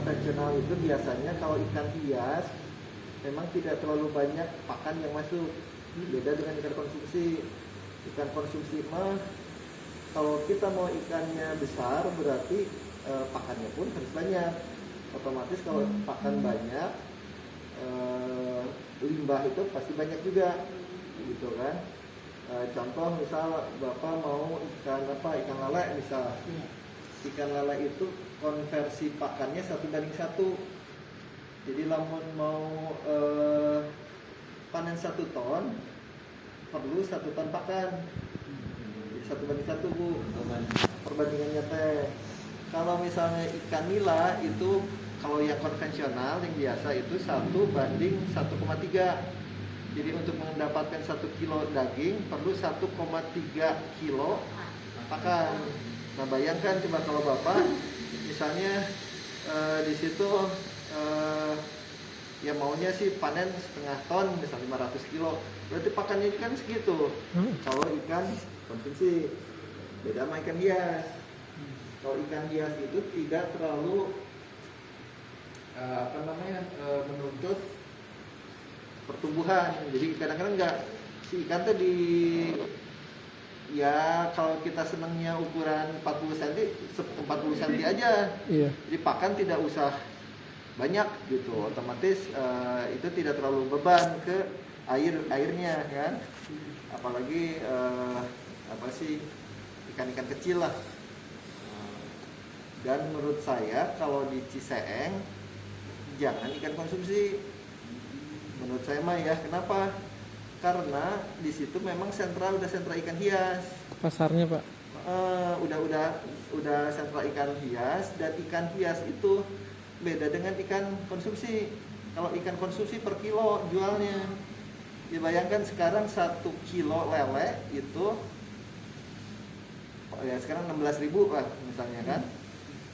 konvensional itu biasanya kalau ikan hias memang tidak terlalu banyak pakan yang masuk. Beda dengan ikan konsumsi. Ikan konsumsi mah kalau kita mau ikannya besar berarti pakannya pun harus banyak. Otomatis kalau pakan banyak, limbah itu pasti banyak juga, gitu kan. Contoh misal Bapak mau ikan lele misal. Ikan lele itu konversi pakannya 1:1. Jadi lamun mau panen 1 ton perlu 1 ton pakan. Jadi 1:1 Bu perbandingannya teh. Kalau misalnya ikan nila itu kalau yang konvensional yang biasa itu 1:1,3. Jadi untuk mendapatkan 1 kilo daging perlu 1,3 kilo pakan. Nah bayangkan coba kalau Bapak misalnya di situ ya maunya sih panen 1/2 ton misalnya 500 kilo, berarti pakannya ini kan segitu. Kalau ikan konsumsi beda sama ikan hias. Kalau ikan hias itu tidak terlalu menuntut pertumbuhan. Jadi kadang-kadang enggak, si ikan tuh ya kalau kita senangnya ukuran 40 cm 40 cm aja. Iya. Jadi pakan tidak usah banyak gitu, otomatis itu tidak terlalu beban ke airnya kan. Apalagi ikan-ikan kecil lah. Dan menurut saya kalau di Ciseeng jangan ikan konsumsi. Menurut saya mah ya, kenapa? Karena di situ memang udah sentra ikan hias. Pasarnya Pak? Udah sentra ikan hias, dan ikan hias itu beda dengan ikan konsumsi. Kalau ikan konsumsi per kilo jualnya. Dibayangkan sekarang 1 kilo lele itu ya sekarang 16.000 lah misalnya kan.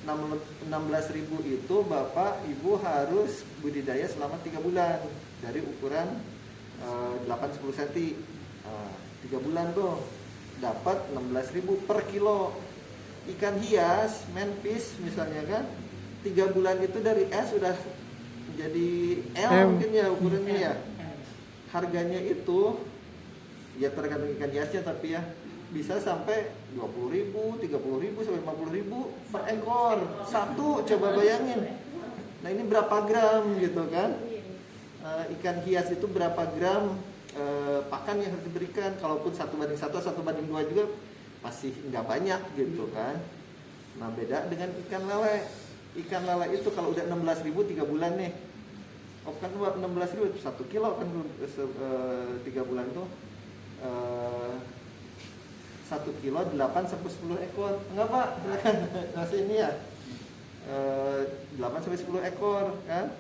16.000 itu Bapak Ibu harus budidaya selama 3 bulan dari ukuran 8-10 cm. 3 bulan tuh dapat 16.000 per kilo. Ikan hias, manfish misalnya kan, 3 bulan itu dari S sudah jadi L mungkin ya ukurannya ya. Harganya itu ya tergantung ikan hiasnya, tapi ya bisa sampai 20.000, 30.000 sampai 50.000 per ekor. Satu, coba bayangin. Nah ini berapa gram gitu kan? Ikan hias itu berapa gram pakan yang harus diberikan? Kalaupun 1:1 atau 1:2 juga masih nggak banyak gitu kan. Nah beda dengan ikan lele. Ikan lele itu kalau udah 16.000 3 bulan nih, kan 16.000 1 kilo kan 3 bulan tuh 1 kilo 8 sampai 10 ekor. Enggak Pak, silakan nasi ini ya 8 sampai 10 ekor kan.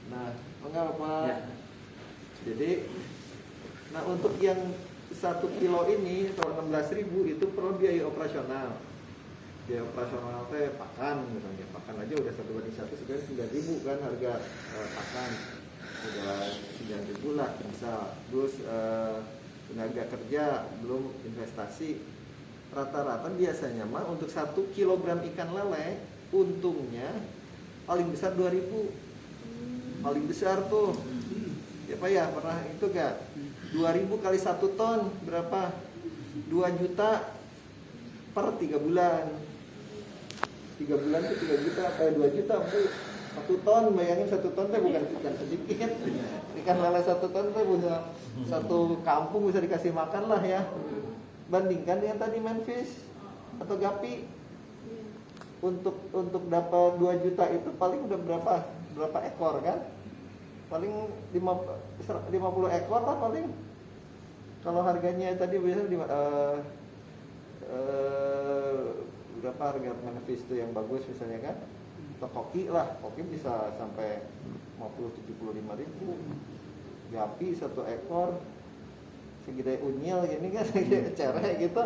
Nah enggak Pak ya. Jadi nah untuk yang 1 kilo ini atau 16.000 itu perlu biaya operasional. Biaya operasional teh pakan misalnya, pakan aja udah 1:1 sebenarnya 9.000 kan harga pakan, udah 9.000 lah bisa. Terus tenaga kerja belum investasi, rata-rata biasanya mah untuk 1 kilogram ikan lele untungnya paling besar 2.000. Paling besar tuh ya Pak ya, pernah itu gak? 2.000 kali 1 ton berapa? 2 juta per 3 bulan. 3 bulan itu 3 juta, kayak 2 juta Bu. 1 ton, bayangin 1 ton itu bukan ikan sedikit. Ikan lele 1 ton itu punya 1 kampung bisa dikasih makan lah ya. Bandingkan dengan tadi manfish atau gapi. Untuk dapat 2 juta itu paling udah berapa ekor kan? Paling 50 ekor lah paling. Kalau harganya tadi biasanya berapa harga manfish itu yang bagus misalnya kan? Atau koki lah, koki bisa sampai 50-75.000. Gapi 1 ekor segede unyil gini kan, segede cereh gitu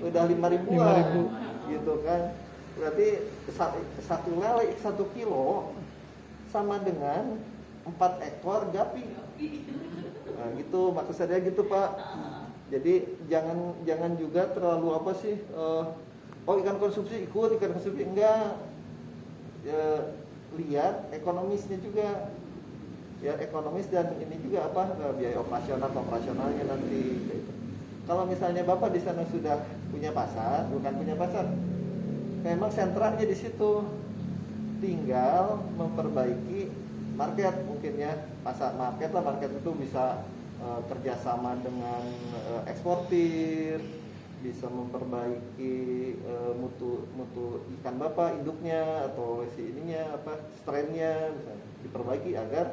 udah 5.000-an gitu kan. Berarti 1 lele 1 kilo sama dengan 4 ekor gapi. Nah gitu maksud saya gitu Pak. Jadi jangan juga terlalu ikan konsumsi ikut, ikan konsumsi enggak. lihat ekonomisnya juga, ya ekonomis dan ini juga apa biaya operasionalnya nanti. Kalau misalnya Bapak di sana sudah punya pasar, bukan punya pasar, memang sentranya di situ, tinggal memperbaiki market mungkin ya, pasar market lah, market itu bisa kerjasama dengan eksportir, bisa memperbaiki mutu ikan Bapak induknya atau si ininya apa strainnya misalnya diperbaiki agar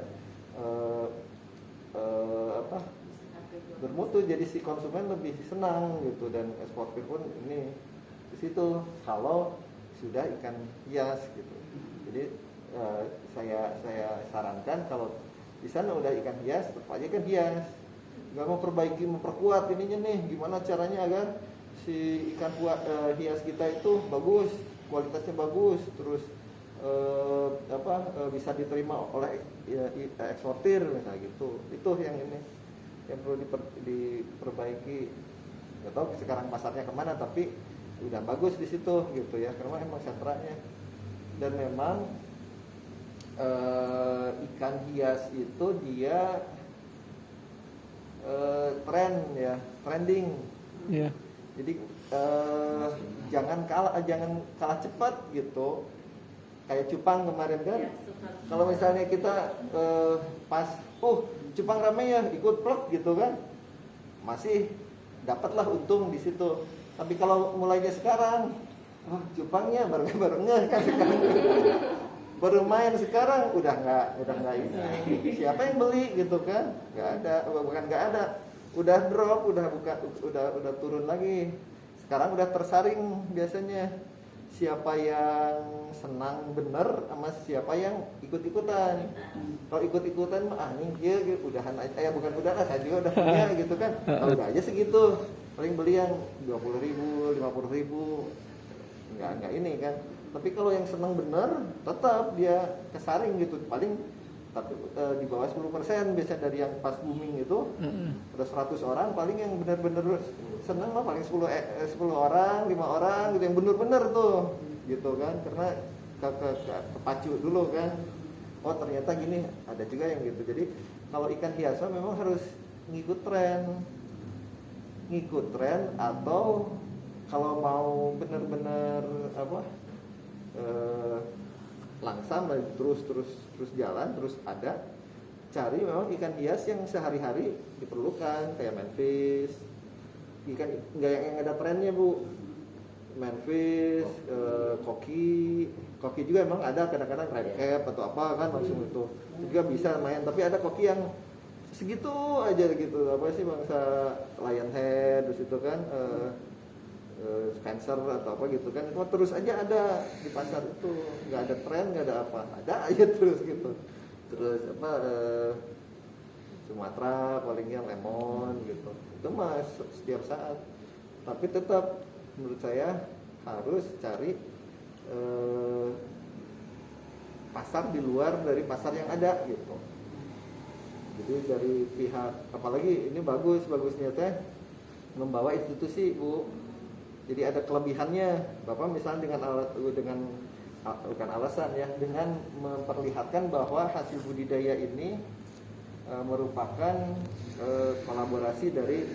bermutu, jadi si konsumen lebih senang gitu, dan eksportir pun ini di situ kalau sudah ikan hias gitu. Jadi saya sarankan kalau di sana udah ikan hias, tetap aja ikan hias, nggak mau perbaiki memperkuat ininya nih, gimana caranya agar si ikan hias kita itu bagus, kualitasnya bagus, terus bisa diterima oleh eksportir misalnya gitu. Itu yang ini yang perlu diperbaiki. Nggak tahu sekarang pasarnya kemana, tapi udah bagus di situ gitu ya, karena emang sentranya. Dan memang ikan hias itu dia trending. Yeah. Jadi jangan kalah cepat gitu. Kayak cupang kemarin kan. Kalau misalnya kita pas cupang ramai ya, ikut plek gitu kan, masih dapatlah untung di situ. Tapi kalau mulainya sekarang, cupangnya baru ngeh kan sekarang. Baru main sekarang udah nggak ini. Siapa yang beli gitu kan? Bukan nggak ada. Udah drop, udah turun lagi. Sekarang udah tersaring biasanya. Siapa yang senang bener sama siapa yang ikut-ikutan. Kalau ikut-ikutan mah nih udahan aja, bukan udahan, saya juga udah punya gitu kan. Udah aja segitu. Paling beli yang 20.000, 50.000. Enggak ini kan. Tapi kalau yang senang bener, tetap dia kesaring gitu. Paling tapi di bawah 10% biasanya dari yang pas booming itu. Ada 100 orang, paling yang benar-benar senang mah paling 10 orang, 5 orang gitu yang benar-benar tuh. Gitu kan. Karena kepacu dulu kan. Oh, ternyata gini, ada juga yang gitu. Jadi kalau ikan hias memang harus ngikut tren atau kalau mau benar-benar langsam terus jalan, terus ada, cari memang ikan hias yang sehari-hari diperlukan kayak manfish, ikan nggak yang ada trennya Bu, manfish, koki juga emang ada kadang-kadang red cap atau apa kan langsung itu juga bisa main, tapi ada koki yang segitu aja gitu, apa sih bangsa lionhead terus itu kan Spencer atau apa gitu kan, itu terus aja ada di pasar itu, nggak ada tren, nggak ada apa, ada aja terus gitu. Terus Sumatera palingnya lemon gitu, itu mas setiap saat. Tapi tetap menurut saya harus cari pasar di luar dari pasar yang ada gitu. Jadi dari pihak, apalagi ini bagusnya teh membawa institusi Bu. Jadi ada kelebihannya, Bapak misalnya dengan bukan alasan ya, dengan memperlihatkan bahwa hasil budidaya ini merupakan kolaborasi dari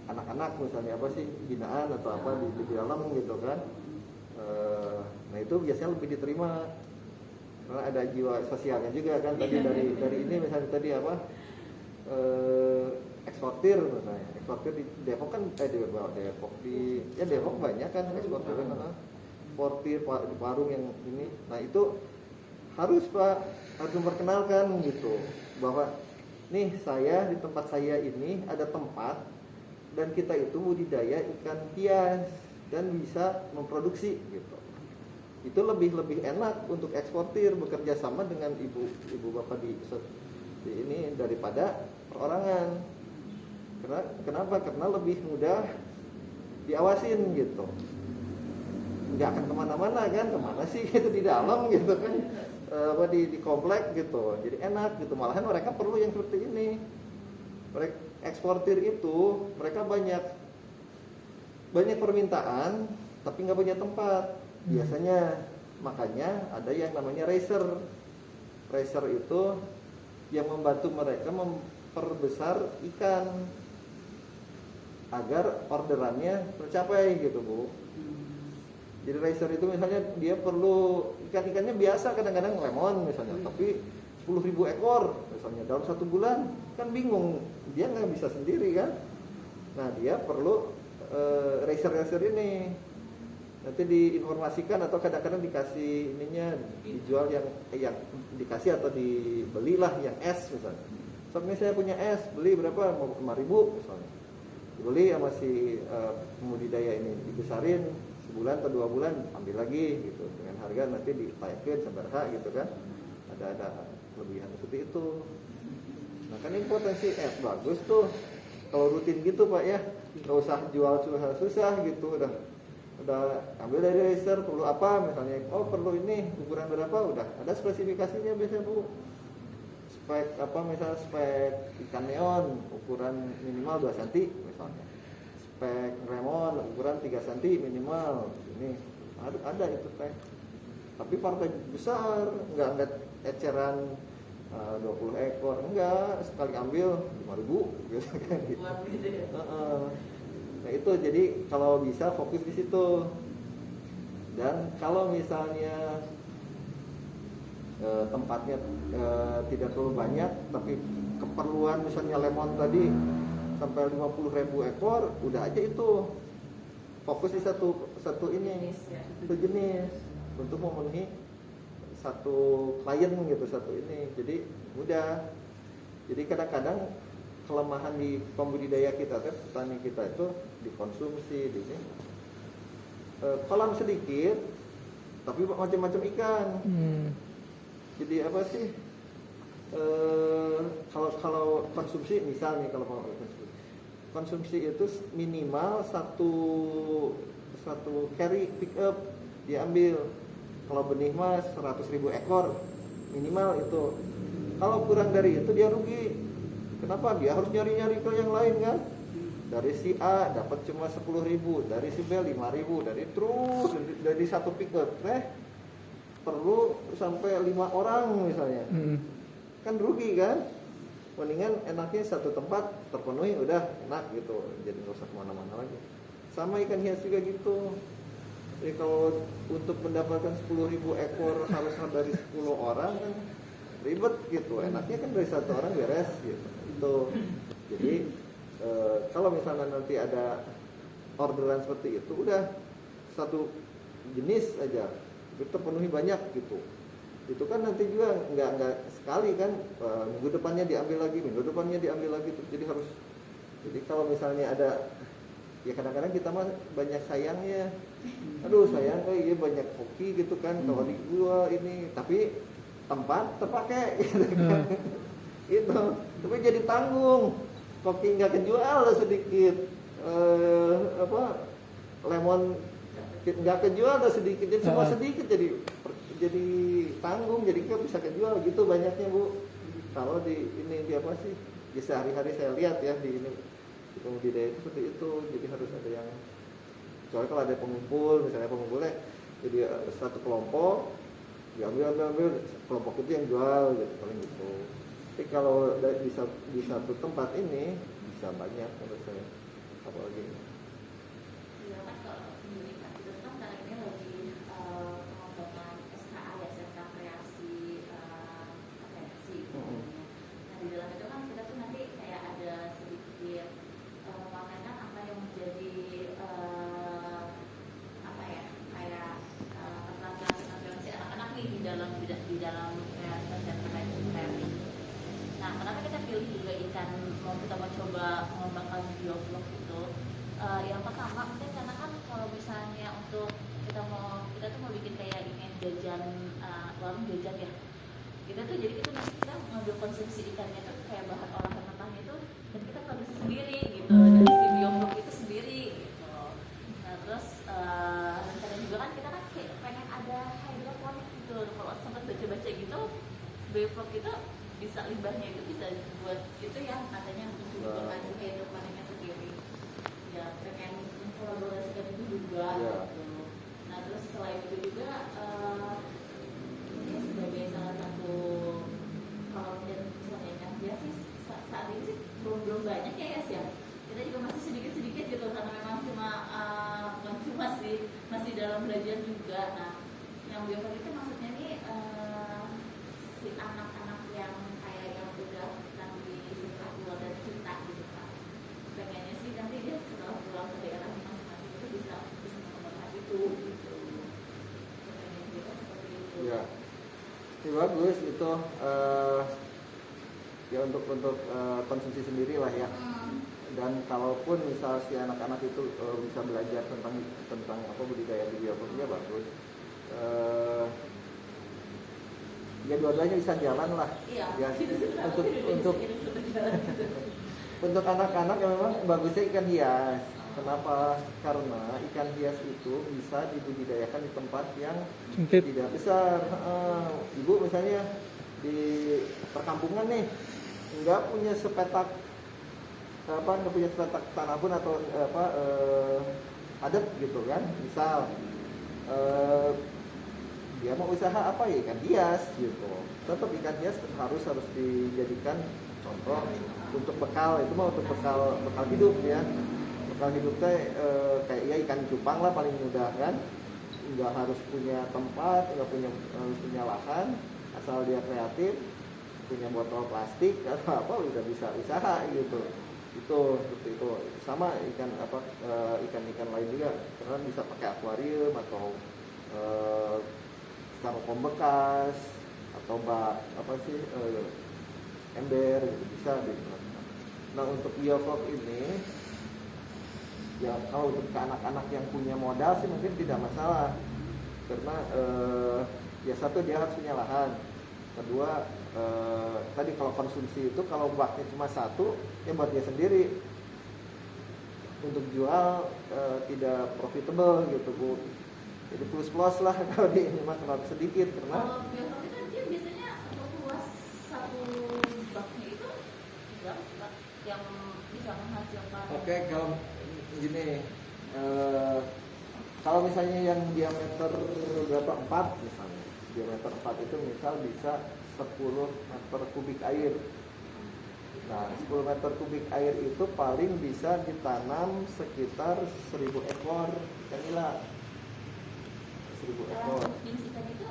anak-anak misalnya apa sih binaan atau apa di dalam gitu kan. Nah itu biasanya lebih diterima karena ada jiwa sosialnya juga kan. Tadi dari ini misalnya tadi apa eksportir misalnya, eksportir di Depok kan Depok banyak kan eksportir kan, eksportir di Parung yang ini. Nah itu harus memperkenalkan gitu bahwa nih saya di tempat saya ini ada tempat dan kita itu budidaya ikan hias dan bisa memproduksi gitu. Itu lebih enak untuk eksportir bekerja sama dengan ibu bapak di ini daripada perorangan. Kenapa? Karena lebih mudah diawasin gitu. Nggak akan kemana-mana kan, kemana sih itu di dalam gitu kan, di komplek gitu. Jadi enak gitu. Malahan mereka perlu yang seperti ini. Mereka eksportir itu mereka banyak permintaan, tapi nggak punya tempat. biasanya. Makanya ada yang namanya racer. Racer itu yang membantu mereka memperbesar ikan agar orderannya tercapai gitu Bu. Jadi racer itu misalnya dia perlu ikan-ikannya biasa kadang-kadang lemon misalnya, tapi 10.000 ekor misalnya dalam 1 bulan, kan bingung, dia nggak bisa sendiri kan. Nah dia perlu racer-racer ini, nanti diinformasikan atau kadang-kadang dikasih ininya, dijual yang dikasih atau dibelilah yang es misalnya. Soalnya saya punya es, beli berapa? 5.000 misalnya, dibeli sama si pembudidaya ini, dibesarin sebulan atau 2 bulan, ambil lagi gitu dengan harga nanti ditaikin seberapa gitu kan, ada kelebihan seperti itu. Nah kan ini potensi bagus tuh kalau rutin gitu Pak ya, nggak usah jual susah gitu, udah ambil dari racer, perlu apa misalnya, oh perlu ini ukuran berapa, udah ada spesifikasinya biasanya Bu, spek apa misalnya spek ikan neon ukuran minimal 2 cm misalnya, spek remon ukuran 3 cm minimal, ini ada itu spek. Tapi partai besar nggak eceran 20 ekor, enggak, sekali ambil 5.000 gitu kan gitu. Nah itu jadi kalau bisa fokus di situ. Dan kalau misalnya tempatnya tidak terlalu banyak, tapi keperluan misalnya lemon tadi sampai 50.000 ekor, udah aja itu fokus di satu ini, satu jenis untuk memenuhi satu klien gitu, satu ini. Jadi mudah. Jadi kadang-kadang kelemahan di pembudidaya kita, petani kita itu dikonsumsi di sini. Kolam sedikit, tapi macam-macam ikan. Jadi apa sih? Kalau konsumsi, misalnya kalau konsumsi itu minimal satu carry pick up diambil. Kalau benih mas 100.000 ekor minimal itu. Kalau kurang dari itu dia rugi. Kenapa? Dia harus nyari-nyari ke yang lain kan. Dari si A dapat cuma 10.000, dari si B 5.000, dari satu pick up perlu sampai 5 orang misalnya. Kan rugi kan. Mendingan enaknya satu tempat terpenuhi udah enak gitu. Jadi nggak usah kemana-mana lagi. Sama ikan hias juga gitu. Jadi kalau untuk mendapatkan 10.000 ekor harus dari 10 orang kan ribet gitu. Enaknya kan dari 1 orang beres gitu. Itu. Jadi kalau misalnya nanti ada orderan seperti itu, udah satu jenis aja itu terpenuhi banyak gitu. Itu kan nanti juga nggak sekali kan, minggu depannya diambil lagi, terus jadi kalau misalnya ada, ya kadang-kadang kita mah banyak sayangnya, aduh sayang iya banyak koki gitu kan, kalau dijual ini, tapi tempat terpakai gitu kan. Itu tapi jadi tanggung, koki nggak kejual sedikit, lemon nggak kejual sedikit, jadi semua sedikit jadi tanggung, jadi nggak bisa kejual gitu banyaknya Bu. Kalau di apa sih, di sehari-hari saya lihat ya di budidaya itu seperti itu. Jadi harus ada yang, soalnya kalau ada misalnya pengumpulnya jadi satu kelompok diambil kelompok itu yang jual gitu, paling gitu. Tapi kalau di satu tempat ini bisa banyak menurut saya, apalagi di dalam kreasi. Nah, kenapa kita pilih juga ikan, kita mau coba mengembangkan bioflok itu? Yang pertama mungkin karena kan kalau misalnya untuk kita tuh mau bikin kayak ingin jajan, warung jajan ya. Kita nanti ngambil konsumsi ikannya tuh kayak bahan olahan mentahnya itu, dan kita produksi sendiri gitu, dari si bioflok itu sendiri gitu. Nah terus rencana juga kan kita kan kayak pengen ada hidroponik gitu. Kalau sempat baca-baca gitu, bioflok itu bisa limbahnya itu bisa buat itu ya, katanya untuk masuk ke hidroponiknya sendiri. Ya pengen kolaborasikan itu juga gitu. Nah terus selain itu juga ini sebagai salah satu, kalau melihat misalnya ikan hias sih saat ini sih belum banyak ya Yas ya. Kita juga masih sedikit gitu karena memang bukan cuma sih, masih dalam belajar juga. Nah yang bioflok itu maksudnya nih si anak-anak yang kayak yang udah nanti setelah keluar dari kita gitu kan, pengennya sih nanti dia setelah pulang ke daerah masing-masing itu bisa mengembangkan itu gitu. Pengen kita seperti itu. Ya, ini bagus itu ya untuk konsumsi sendiri lah ya. Dan kalaupun misal si anak-anak itu bisa belajar tentang apa budidaya di biofloknya bagus. Ya dua-duanya bisa jalan lah. Iya. Ya, Gitu sih, untuk anak-anak yang memang bagusnya ikan hias. Kenapa? Karena ikan hias itu bisa dibudidayakan di tempat yang Sempit. tidak besar. Ibu misalnya di perkampungan nih, nggak punya sepetak tanah pun atau adat gitu kan, misal dia mau usaha apa ya ikan hias gitu, tetap ikan hias harus dijadikan contoh untuk bekal, itu mah untuk bekal hidup ya. Bekal hidup kayak ya ikan cupang lah paling mudah kan, nggak harus punya tempat, nggak harus punya lahan, asal dia kreatif, punya botol plastik atau apa udah bisa usaha gitu. Itu seperti itu. Sama ikan lain juga, karena bisa pakai akuarium atau styrofoam bekas atau ember gitu bisa gitu. Nah untuk bioflok ini ya kalau untuk ke anak-anak yang punya modal sih mungkin tidak masalah, karena ya satu dia harus punya lahan, kedua tadi kalau konsumsi itu kalau baknya cuma satu ya buat dia sendiri, untuk jual tidak profitable gitu Bu, jadi plus lah kalau di ini mah terlalu sedikit karena kalau bioflok itu dia biasanya luas satu baknya itu berapa sih Pak yang bisa menghasilkan? Oke, kalau gini kalau misalnya yang diameter berapa 4 misalnya, diameter 4 itu misal bisa 10 meter kubik air. Nah 10 meter kubik air itu paling bisa ditanam sekitar 1000 ekor ikan nila. 1000 ekor. Jenis ikan itu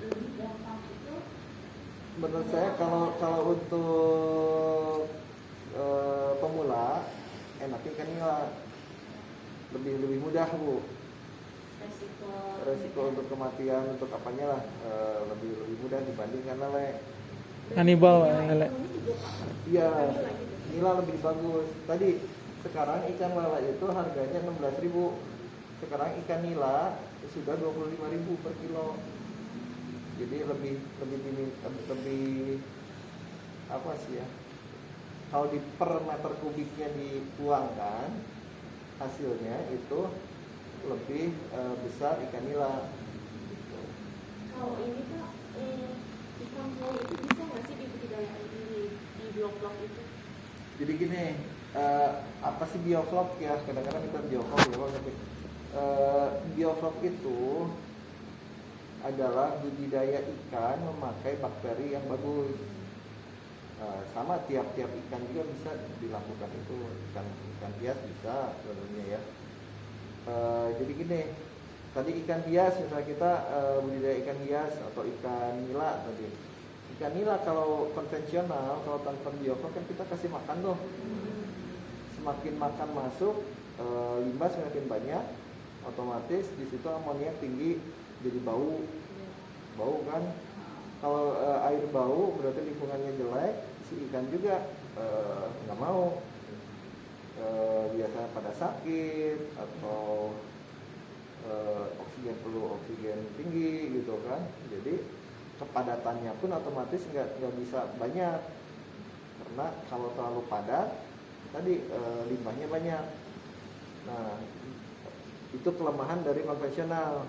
lebih gampang itu. Menurut saya kalau untuk pemula enak ikan nila, lebih mudah Bu. Resiko untuk kematian untuk apanya lah lebih mudah dibandingkan lele. Hannibal lele. Iya, nila lebih bagus. Tadi sekarang ikan lele itu harganya 16.000. Sekarang ikan nila sudah 25.000 per kilo. Jadi lebih apa sih ya? Kalau di per meter kubiknya dituangkan, hasilnya itu lebih besar ikan nila. Kalau ini Kak, ikan koi itu bisa nggak sih dibudidayakan di bioflok itu? Jadi gini, apa sih bioflok ya? Kadang-kadang kita bioflok ya, tapi bioflok itu adalah budidaya ikan memakai bakteri yang bagus. Sama tiap-tiap ikan juga bisa dilakukan itu, ikan hias bisa sebenarnya ya. Jadi gini, tadi ikan hias misalnya kita budidaya ikan hias atau ikan nila tadi. Ikan nila kalau konvensional, kalau tanpa bioflok kan kita kasih makan tuh. Semakin makan masuk, limbah semakin banyak, otomatis di situ amoniak tinggi, jadi bau kan. Kalau air bau berarti lingkungannya jelek, si ikan juga nggak mau. Biasanya pada sakit atau oksigen tinggi gitu kan, jadi kepadatannya pun otomatis nggak bisa banyak, karena kalau terlalu padat tadi limbahnya banyak. Nah itu kelemahan dari konvensional,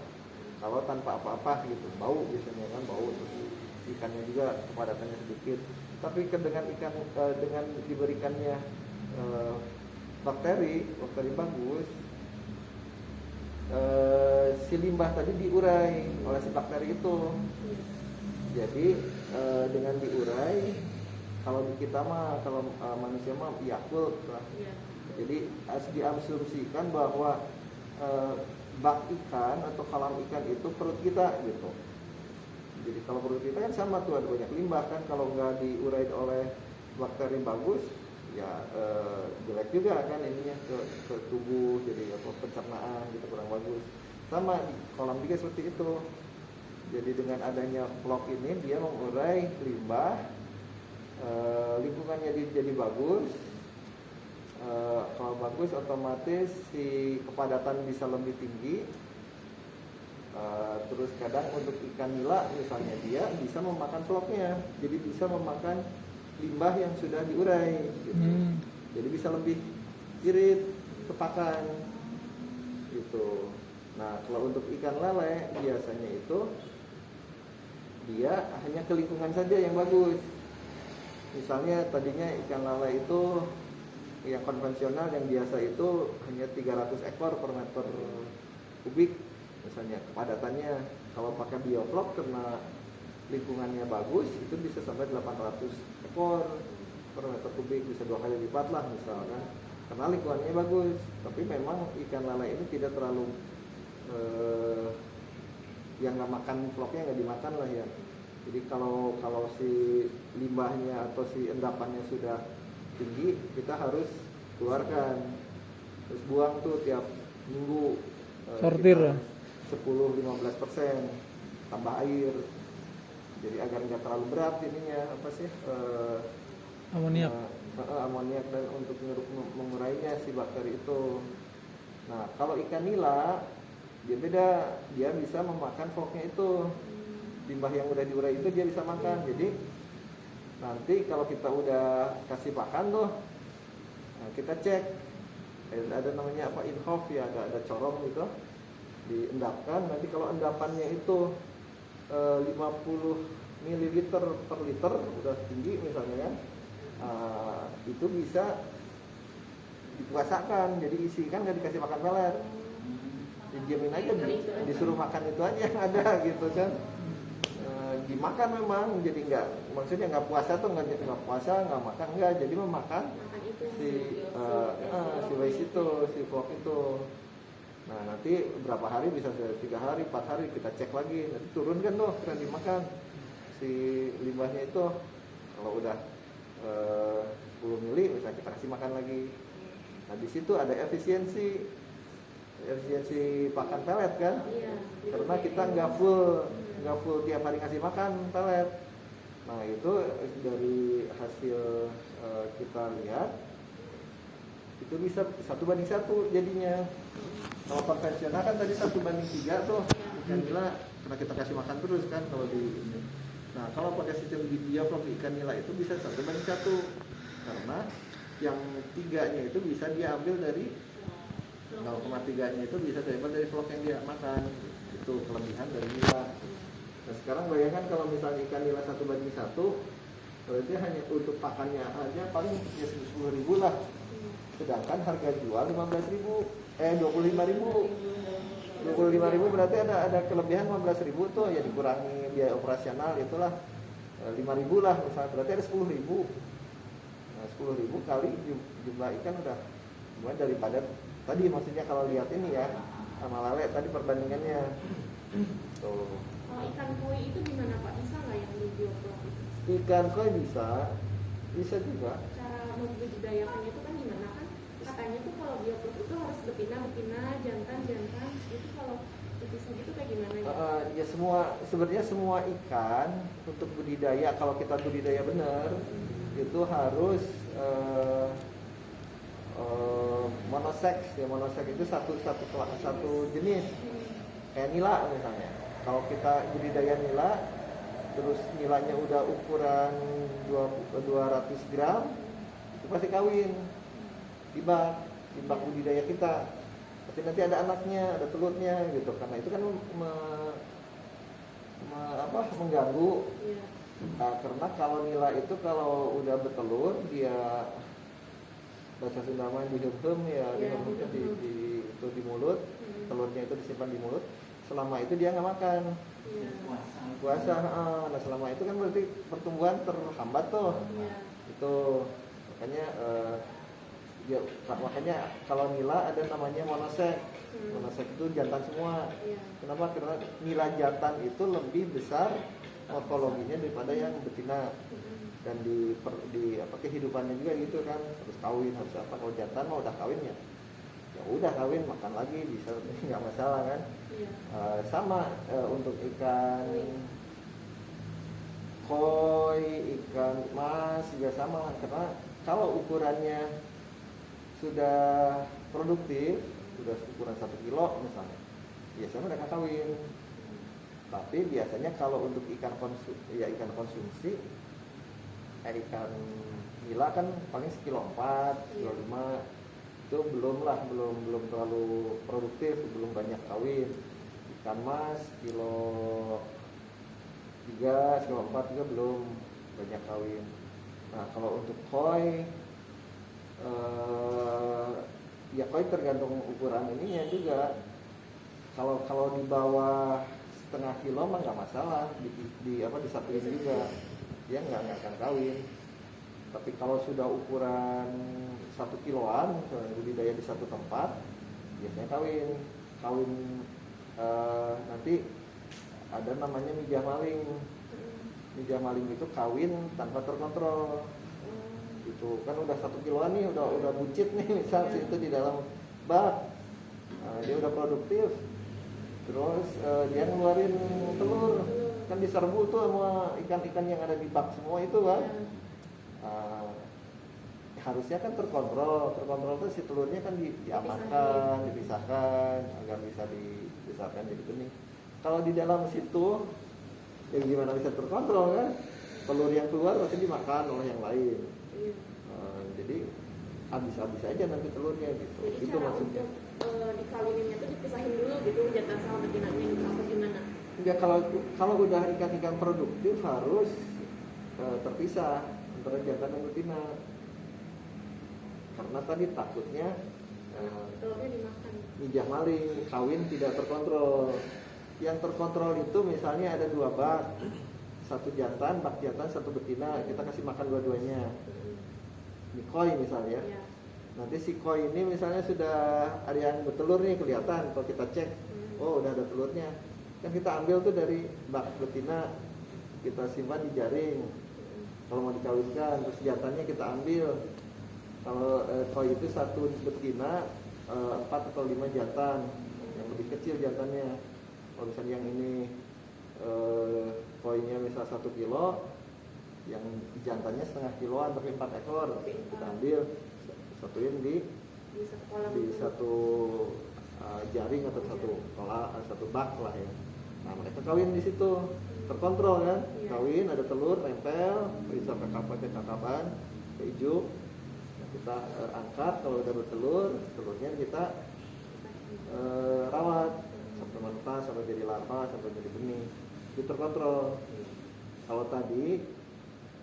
kalau tanpa apa-apa gitu bau biasanya kan, bau terus ikannya juga kepadatannya sedikit. Tapi dengan dengan diberikannya bakteri bagus, si limbah tadi diurai oleh si bakteri itu. Jadi dengan diurai, kalau di kita mah, kalau manusia mah Yakult lah. Jadi harus diasumsikan bahwa bak ikan atau kolam ikan itu perut kita gitu. Jadi kalau perut kita kan sama tuh, ada banyak limbah kan, kalau nggak diurai oleh bakteri bagus, ya jelek juga kan ininya ke tubuh, jadi apa pencernaan gitu kurang bagus. Sama di kolam juga seperti itu. Jadi dengan adanya vlog ini dia mengurai limbah, lingkungannya jadi bagus. Kalau bagus otomatis si kepadatan bisa lebih tinggi. Terus kadang untuk ikan nila misalnya dia bisa memakan vlognya, jadi bisa memakan limbah yang sudah diurai gitu. Jadi bisa lebih irit kepakan gitu. Nah kalau untuk ikan lele biasanya itu dia hanya ke lingkungan saja yang bagus. Misalnya tadinya ikan lele itu yang konvensional yang biasa itu hanya 300 ekor per meter kubik misalnya kepadatannya. Kalau pakai bioflok karena lingkungannya bagus itu bisa sampai 800 ekor per meter kubik, bisa 2 kali lipat lah misalkan, karena lingkungannya bagus. Tapi memang ikan lele ini tidak terlalu yang nggak makan vlognya nggak dimakan lah ya. Jadi kalau si limbahnya atau si endapannya sudah tinggi, kita harus keluarkan, terus buang tuh tiap minggu. Sortir ya? 10-15% tambah air. Jadi agar nggak terlalu berat ininya apa sih? Amoniak. Amoniak dan untuk mengurainya si bakteri itu. Nah kalau ikan nila dia beda, dia bisa memakan vlognya itu, limbah yang udah diurai itu dia bisa makan. Jadi nanti kalau kita udah kasih pakan tuh, nah kita cek, ada namanya apa inhof ya, ada corong gitu, diendapkan. Nanti kalau endapannya itu 50 ml per liter udah tinggi misalnya kan, itu bisa dipuasakan. Jadi isi kan nggak dikasih makan pelet, dijamin aja disuruh makan itu aja yang ada gitu kan. Dimakan memang, jadi maksudnya nggak puasa tuh nggak puasa nggak makan, nggak, jadi memakan si waste itu, si vlog itu. Nah nanti berapa hari, bisa 3 hari 4 hari kita cek lagi, nanti turunkan tuh kan dimakan si limbahnya itu. Kalau udah 10 mili misalnya kita kasih makan lagi. Nah di situ ada efisiensi pakan pelet kan, karena kita nggak full tiap hari ngasih makan pelet. Nah itu dari hasil kita lihat itu bisa 1:1 jadinya. Kalau konvensional kan tadi 1:3 tuh ikan nila, karena kita kasih makan terus kan kalau di ini. Nah kalau pakai sistem bioflok ikan nila itu bisa 1:1 karena yang 3-nya itu bisa diambil dari 0,3-nya itu bisa diambil dari vlog yang dia makan. Itu kelebihan dari nila. Nah sekarang bayangkan kalau misalnya ikan nila 1:1, berarti hanya untuk pakannya aja paling ya 10.000 lah. Sedangkan harga jual 25.000 berarti ada kelebihan 15.000 tuh ya, dikurangi biaya operasional itulah 5.000 lah misalnya, berarti ada 10.000. Nah 10.000 kali jumlah ikan udah lumayan daripada tadi, maksudnya kalau lihat ini ya sama lele tadi perbandingannya tuh. Kalau ikan koi itu gimana Pak? Bisa nggak yang di bioflok itu? Ikan koi bisa juga. Cara membudidayakannya itu kan gimana kan? Katanya tuh kalau bioflok itu harus betina, jantan. Itu kalau dipisah gitu kayak gimana ya? Ya sebenarnya semua ikan untuk budidaya, kalau kita budidaya benar itu harus monoseks ya. Monoseks itu satu jenis, kayak nila misalnya. Kalau kita budidaya nila, terus nilainya udah ukuran 200 gram, itu pasti kawin di bak budidaya kita. Tapi nanti ada anaknya, ada telurnya gitu. Karena itu kan mengganggu. Nah, karena kalau nila itu kalau udah bertelur, dia bahasa Sunda mah dihum ya, dihum itu di mulut. telurnya itu disimpan di mulut, selama itu dia nggak makan. Iya. Puasa, nah selama itu kan berarti pertumbuhan terhambat tuh. Iya. Itu makanya makanya kalau nila ada namanya monosek. Monosek itu jantan semua. Iya. Kenapa? Karena nila jantan itu lebih besar morfologinya daripada yang betina. Dan di kehidupannya juga gitu kan, harus kawin, harus apa. Kalau jantan mah udah kawin ya udah kawin, makan lagi bisa, nggak masalah kan. Iya. Sama untuk ikan koi, ikan mas juga sama, karena kalau ukurannya sudah produktif, sudah ukuran 1 kilo misalnya, biasanya mereka kawin. Tapi biasanya kalau untuk ikan konsumsi, ikan nila kan paling 1,4 kilo, 1,5 kilo, itu belum terlalu produktif, belum banyak kawin. Ikan mas kilo 3, kilo 4 juga belum banyak kawin. Nah kalau untuk koi, ya koi tergantung ukuran ininya juga. Kalau di bawah 0,5 kilo mah nggak masalah, disatuin juga, dia nggak akan kawin. Tapi kalau sudah ukuran 1 kiloan, budidaya di satu tempat, biasanya kawin nanti ada namanya mijah maling. Mijah maling itu kawin tanpa terkontrol. Itu kan udah 1 kiloan nih, udah buncit nih, misal itu di dalam bak, dia udah produktif, terus dia ngeluarin telur, kan diserbu tuh sama ikan-ikan yang ada di bak semua itu kan. Harusnya kan terkontrol tuh si telurnya kan diamankan, dipisahkan agar bisa dibesarkan jadi benih. Kalau di dalam situ, ya gimana bisa terkontrol kan? Telur yang keluar pasti dimakan oleh yang lain. Jadi habis-habis aja nanti telurnya gitu. Jadi Itu cara maksudnya. untuk dikawininnya tuh dipisahin dulu gitu, jantan sama betinanya gitu, apa gimana? Enggak, kalau udah ikan-ikan produktif harus terpisah antara jantan dan betina. Karena tadi takutnya telurnya dimakan. mijah maling, kawin tidak terkontrol. Yang terkontrol itu misalnya ada 2 bak, 1 jantan, bak jantan, 1 betina, kita kasih makan dua-duanya. Ini koi misalnya. Iya. Nanti si koi ini misalnya sudah ada yang bertelur nih, kelihatan kalau kita cek, oh udah ada telurnya. Kan kita ambil tuh dari bak betina, kita simpan di jaring. Kalau mau dikawinkan, terus jantannya kita ambil. Kalau koi itu 1 betina, 4 atau 5 jantan, yang lebih kecil jantannya. Kalau misalnya yang ini koinya misal 1 kilo, yang jantannya 0,5 kiloan tapi 4 ekor, kita ambil, satuin di satu jaring atau satu bak lah ya. Nah mereka kawin di situ, terkontrol kan, kawin ada telur nempel, bisa ke kakapan, ke ijuk. Kita angkat, kalau udah bertelur, telurnya kita rawat sampai menetas, sampai jadi larva, sampai jadi benih. Itu terkontrol. Kalau tadi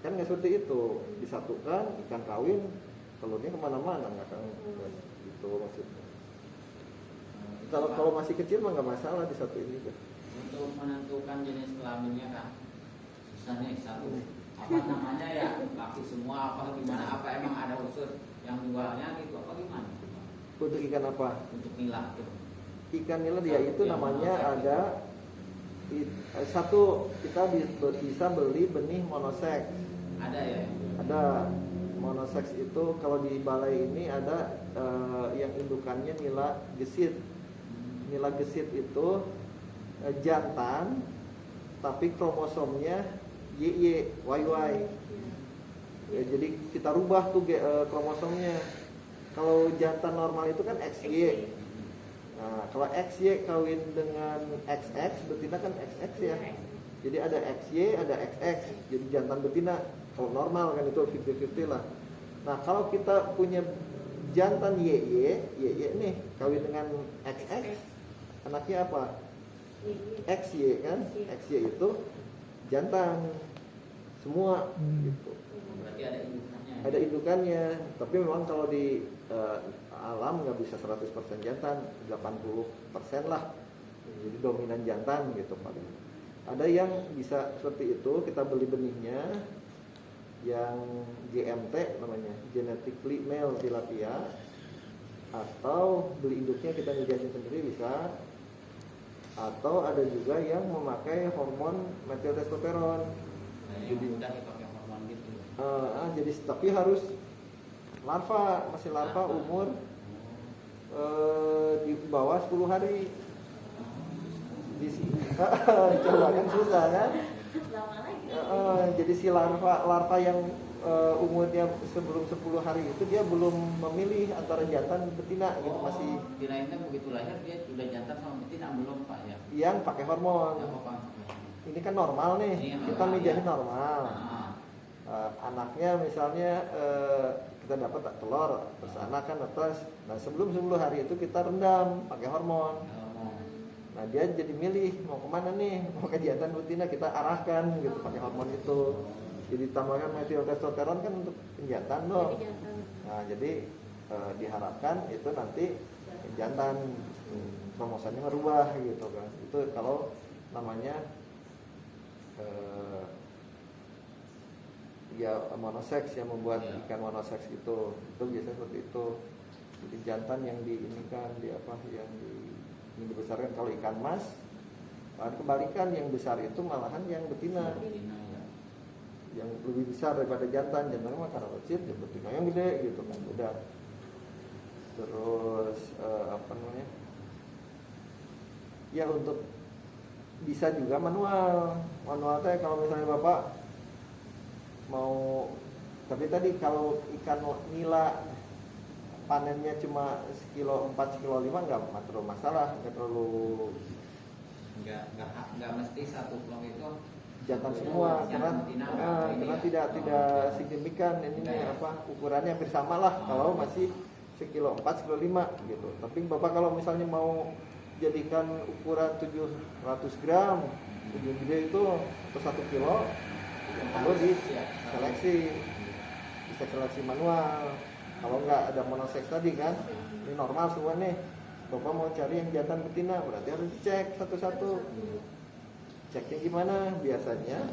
kan nggak seperti itu, disatukan ikan kawin, telurnya kemana-mana nggak akan itu maksudnya. Kalau masih kecil mah nggak masalah disatuin juga. Untuk menentukan jenis kelaminnya kan susah nih satu. Apa namanya ya, laki semua apa gimana, apa emang ada khusus yang jualnya gitu apa gimana? Untuk ikan apa? Untuk nila tuh. Ikan nila dia itu namanya ada satu, kita bisa beli benih monoseks. Ada ya? Ada monoseks itu kalau di balai ini ada yang indukannya nila gesit. Nila gesit itu jantan tapi kromosomnya YY. Ya, jadi kita rubah tuh kromosomnya. Kalau jantan normal itu kan XY. Nah, kalau XY kawin dengan XX, betina kan XX ya. Jadi ada XY, ada XX. Jadi jantan betina. Kalau normal kan itu 50-50 lah. Nah, kalau kita punya jantan YY nih kawin dengan XX, anaknya apa? XY kan? XY itu jantan semua gitu. Berarti ada indukannya. Ada indukannya, tapi memang kalau di alam nggak bisa 100% jantan, 80% lah. Jadi dominan jantan gitu paling. Ada yang bisa seperti itu, kita beli benihnya yang GMT namanya, genetically male tilapia, atau beli induknya kita ngejasin sendiri bisa. Atau ada juga yang memakai hormon metiltestosteron. Nah, yang mudah dipakai hormon gitu. Jadi tapi harus larva, masih larva umur di bawah 10 hari. Coba kan susah kan? Lama lagi. Jadi si larva yang umurnya sebelum 10 hari itu dia belum memilih antara jantan dan betina gitu, masih Kirainnya begitu lahir dia sudah jantan sama betina belum Pak ya? yang pakai hormon. Ya, Pak. Ini kan normal nih, Iya, kita normal, mijahin ya. normal. Anaknya misalnya kita dapat telur, terus anak kan atas. Nah sebelum 10 hari itu kita rendam pakai hormon. Nah dia jadi milih mau kemana nih, mau ke jantan betina, kita arahkan gitu pakai hormon itu. Jadi tambahkan metiltestosteron kan untuk penjantan dong. Jadi jantan. Nah jadi diharapkan itu nanti jantan kromosonya merubah gitu kan. Itu kalau namanya ya monoseks, yang membuat Ya. ikan monoseks itu biasanya seperti itu. Jadi jantan yang diinikan di apa yang dibesarkan. Kalau ikan mas kebalikan, yang besar itu malahan yang betina, Betina ya. yang lebih besar daripada jantan. Jantan mah karena kecil, yang betina yang gede gitu kan. Udah. Terus apa namanya? Ya untuk bisa juga manual. Manual teh kalau misalnya Bapak mau, tapi tadi kalau ikan nila panennya cuma sekilo 4, sekilo 5 nggak terlalu masalah, nggak terlalu Nggak mesti satu blok itu jantan semua, jantan karena betina, karena ini ya. tidak signifikan ininya Enggak ya. apa ukurannya hampir sama lah kalau masih sekilo 4, sekilo 5 gitu. Tapi Bapak kalau misalnya mau jadikan ukuran 700 gram, tujuh gede itu atau 1 kilo, perlu diseleksi, bisa seleksi manual. Kalau nggak ada monoseks tadi kan, ini normal semua nih. Bapak mau cari yang jantan betina, berarti harus dicek satu-satu. Ceknya gimana? Biasanya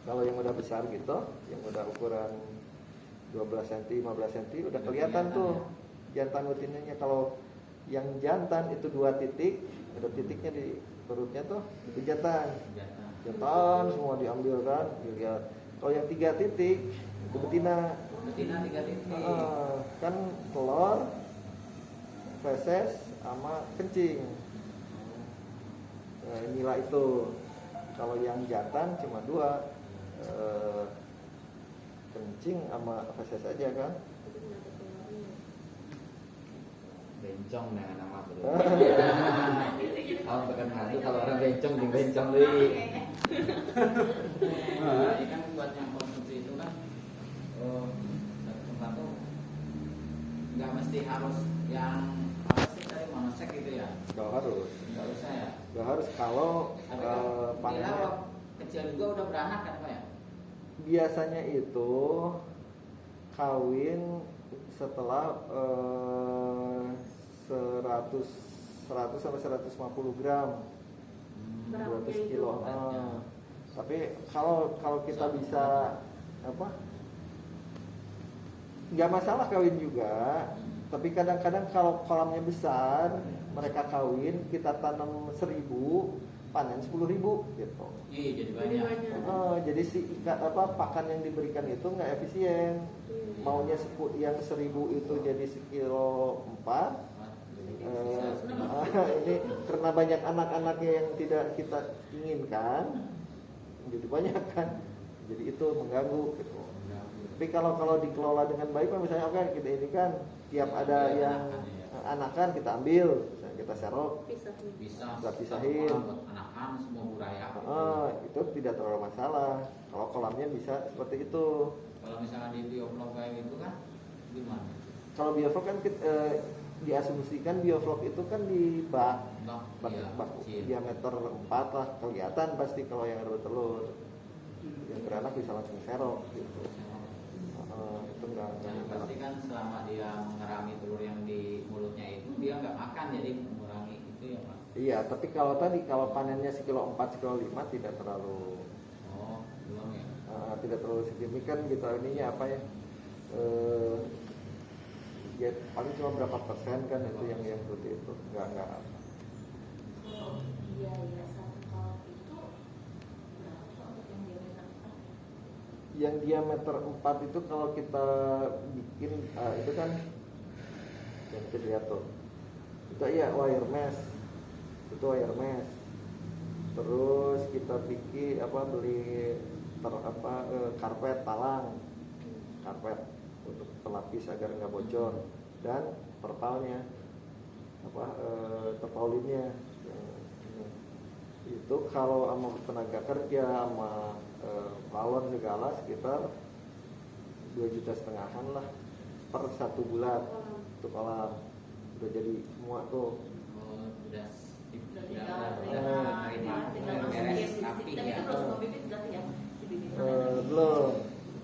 kalau yang udah besar gitu, yang udah ukuran 12 cm, 15 cm, udah kelihatan tuh jantan betinanya. Kalau yang jantan itu 2 titik, ada titiknya di perutnya tuh, itu jantan. Jantan semua diambil kan, dilihat. Kalau yang 3 titik itu betina. Betina 3 titik. Kan telur, feses, sama kencing. Nila itu. Kalau yang jantan cuma 2, kencing sama feses aja kan. Bencong dengan nama bro. Tekan hati kalau orang bencong di bencong deh. Ini kan buat yang konsumsi itu kan satu tempat tuh nggak mesti harus yang apa sih tadi monosek gitu ya. Gak harus. Nggak usah ya. Gak harus kalau Tapi kan panennya. kalau kecil juga udah beranak kan Pak ya. Biasanya itu kawin setelah 100 sampai 150 gram, 200 kilo. Tapi kalau kita bisa apa? Nggak masalah kawin juga. Tapi kadang-kadang kalau kolamnya besar, mereka kawin, kita tanam 1000, panen 10.000 gitu. Iya jadi Jadi banyak. banyak. Jadi si ikan pakan yang diberikan itu nggak efisien. Maunya yang 1000 itu jadi sekilo 4. Ini karena banyak anak-anaknya yang tidak kita inginkan, jadi banyak kan. Jadi itu mengganggu gitu. Tapi kalau dikelola dengan baik, misalnya oke kita ini kan tiap ada yang anakan kita ambil, misalnya kita serok, Pisahin. Bisa Bisa pisahin. buat anakan semua budaya. itu tidak terlalu masalah. Kalau kolamnya bisa seperti itu. Kalau misalnya di bioflok kayak gitu kan gimana? Kalau bioflok kan diasumsikan bioflok itu kan di bak Iya, kecil. diameter 4 lah, kelihatan pasti kalau yang bertelur. Yang beranak bisa langsung serok gitu. Itu itu nggak Yang nyerap. pasti kan selama dia mengerami telur yang di mulutnya itu dia nggak makan jadi mengurangi itu ya Pak. Iya, tapi kalau tadi kalau panennya sekilo 4, sekilo 5 tidak terlalu Belum ya. tidak terlalu signifikan gitu ininya apa ya? Ya paling cuma berapa persen kan itu yang seperti itu nggak Oh iya iya, satu kolom itu berapa untuk yang diameter 4? yang diameter 4 itu kalau kita bikin itu kan yang kita lihat tuh itu iya wire mesh itu wire mesh terus kita bikin beli karpet talang karpet untuk pelapis agar nggak bocor dan terpalnya terpaulinnya itu kalau sama tenaga kerja sama power segala sekitar 2,5 juta lah per 1 bulan untuk kolam udah jadi semua tuh. Udah Tinggal beres masukin rapi tapi ya. itu belum sama bibit berarti ya si bibit Belum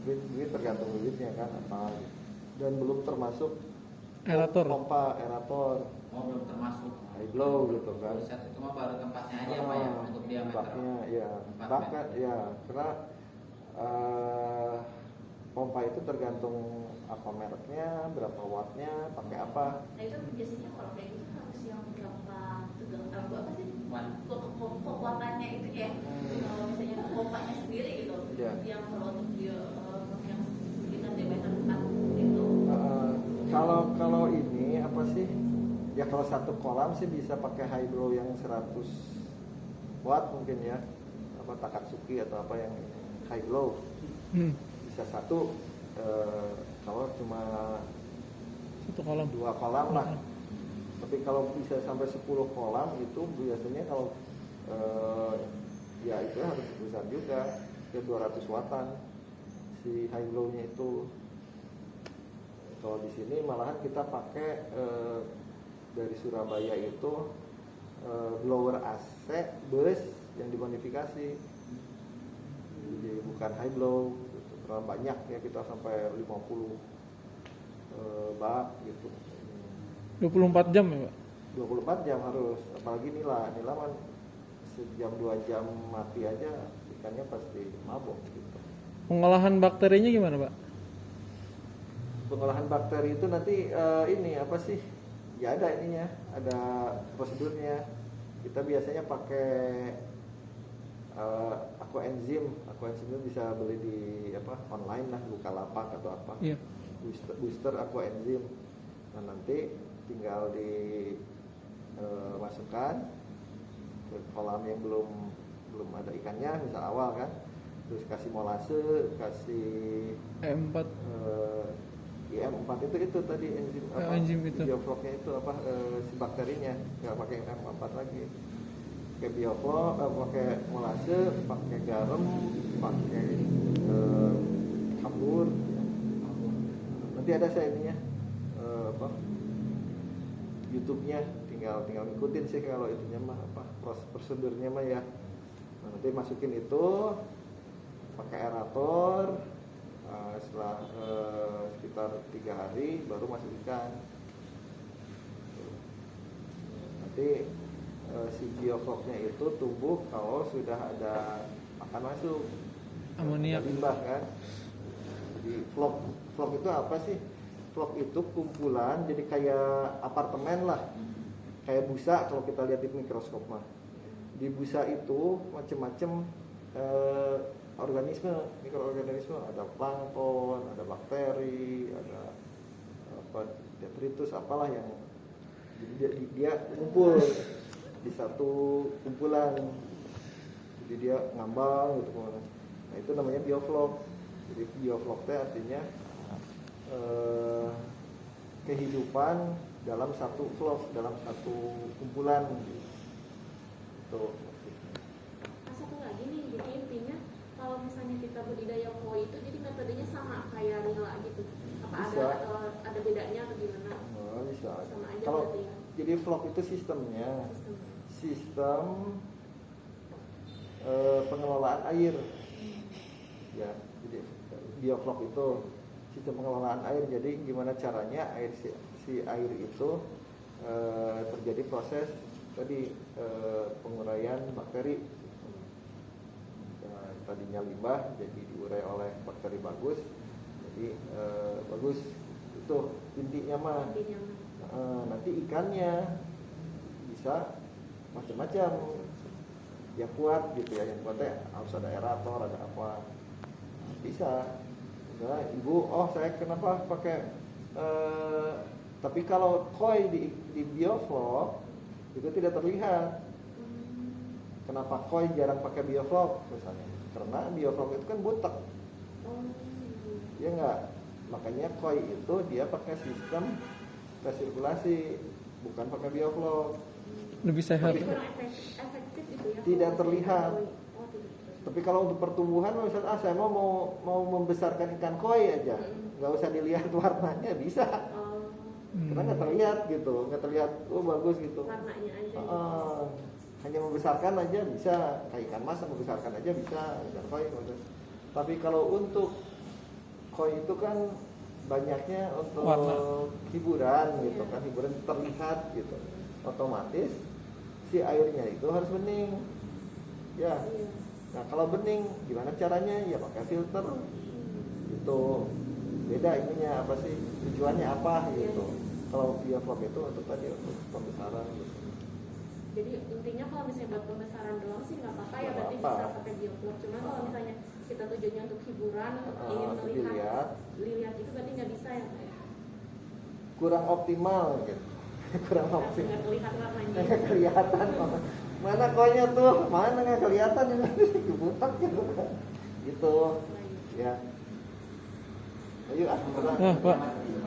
bibit tergantung bibitnya kan apa dan belum termasuk Aerator. pompa aerator Belum termasuk. high blow gitu kan. Baru satu cuma baru tempatnya aja Pak ya untuk diameter. Baknya ya, 4 baknya meter. ya karena pompa itu tergantung apa mereknya, berapa wattnya, pakai apa. Nah itu biasanya kalau kayak gitu harus yang berapa tegang apa sih Watt. kekuatannya itu ya kalau misalnya pompanya sendiri gitu Iya. yang kalau untuk dia yang sekitar diameter 4 itu Kalau ini apa sih? Ya kalau satu kolam sih bisa pakai high blow yang 100 watt mungkin ya, apa Takatsuki atau apa yang high blow bisa satu. Kalau cuma Satu kolam. 2 kolam lah. Tapi kalau bisa sampai 10 kolam itu biasanya kalau ya itu harus besar juga, ya 200 wattan si high blow-nya itu. Kalau di sini malahan kita pakai dari Surabaya itu blower AC bus yang dimodifikasi, jadi bukan high blow gitu. Terlalu banyak ya kita sampai 50 bak gitu. 24 jam ya Pak? 24 jam harus, apalagi nila kan sejam 2 jam mati aja ikannya pasti mabok gitu. Pengolahan bakterinya gimana Pak? Pengolahan bakteri itu nanti ini apa sih? Ya ada ininya, ada prosedurnya. Kita biasanya pakai aqua enzim itu bisa beli di online lah, Bukalapak atau apa. Iya. Booster aqua enzim. Nah nanti tinggal di masukkan ke kolam yang belum ada ikannya, misal awal kan. Terus kasih molase, kasih E4. IM4 itu tadi enzim enzim itu. biofloknya itu si bakterinya nggak pakai IM4 lagi, pakai bioflok, pakai molase, pakai garam, pakai kapur ya. Nanti ada saya ininya YouTube-nya, tinggal ngikutin sih kalau itunya mah prosedurnya mah ya. Nah, nanti masukin itu pakai aerator. Setelah sekitar 3 hari baru masuk ikan. Nanti si biofloknya itu tumbuh kalau sudah ada pakan masuk, Amoniak. ada limbah kan. Jadi flok itu apa sih? Flok itu kumpulan, jadi kayak apartemen lah, kayak busa kalau kita lihat di mikroskop mah. Di busa itu macam-macam organisme, mikroorganisme, ada plankton, ada bakteri, ada detritus, apalah yang jadi dia kumpul di satu kumpulan, jadi dia ngambang gitu. Nah itu namanya bioflok. Jadi bioflok itu artinya kehidupan dalam satu flok, dalam satu kumpulan gitu. Nah, satu lagi nih, jadi intinya kalau misalnya kita budidaya koi itu jadi metodenya sama kayak nila gitu. Apa Bisa. ada bedanya atau gimana? Oh, bisa. Sama aja Kalau berarti ya. jadi vlog itu sistemnya, sistem pengelolaan air. Ya, jadi biovlog itu sistem pengelolaan air. Jadi gimana caranya air si air itu terjadi proses tadi penguraian bakteri. Yang tadinya limbah jadi diurai oleh bakteri bagus. Jadi bagus itu intinya mah. Nanti ikannya bisa macam-macam yang kuat gitu ya, yang kuatnya harus ada aerator, ada apa, bisa. Nah, ibu, saya kenapa pakai tapi kalau koi di bioflok itu tidak terlihat. Kenapa koi jarang pakai bioflok misalnya? Karena bioflok itu kan butek, ya enggak. Makanya koi itu dia pakai sistem resirkulasi, bukan pakai bioflok. Lebih sehat. Tapi- kurang efektif gitu ya. Tidak kalau terlihat. koi. Oh, tidak terlihat. Tapi kalau untuk pertumbuhan misalnya saya mau membesarkan ikan koi aja, nggak usah dilihat warnanya bisa, Oh, karena nggak terlihat gitu, nggak terlihat bagus gitu. warnanya aja. Hanya membesarkan aja bisa, kayak ikan mas membesarkan aja bisa, ikan koi. Tapi kalau untuk koi itu kan banyaknya untuk Warna. hiburan gitu kan, hiburan terlihat gitu, otomatis si airnya itu harus bening, ya. Iya. Nah kalau bening gimana caranya? Ya pakai filter. Itu beda ininya apa sih, tujuannya apa gitu. Kalau bioflok itu untuk tadi untuk pembesaran gitu. Jadi intinya kalau misalnya buat pembesaran doang sih nggak apa-apa ya, Nggak berarti apa-apa. bisa pakai bioflok. Cuma kalau misalnya kita tujuannya untuk hiburan, untuk ingin Untuk melihat dilihat itu berarti nggak bisa ya Pak ya? kurang optimal gitu. Kurang optimal. Nggak terlihat warnanya. Nggak kelihatan mana konya tuh, mana nggak kelihatan yang butak gitu kan. Gitu ya. Ayo Pak.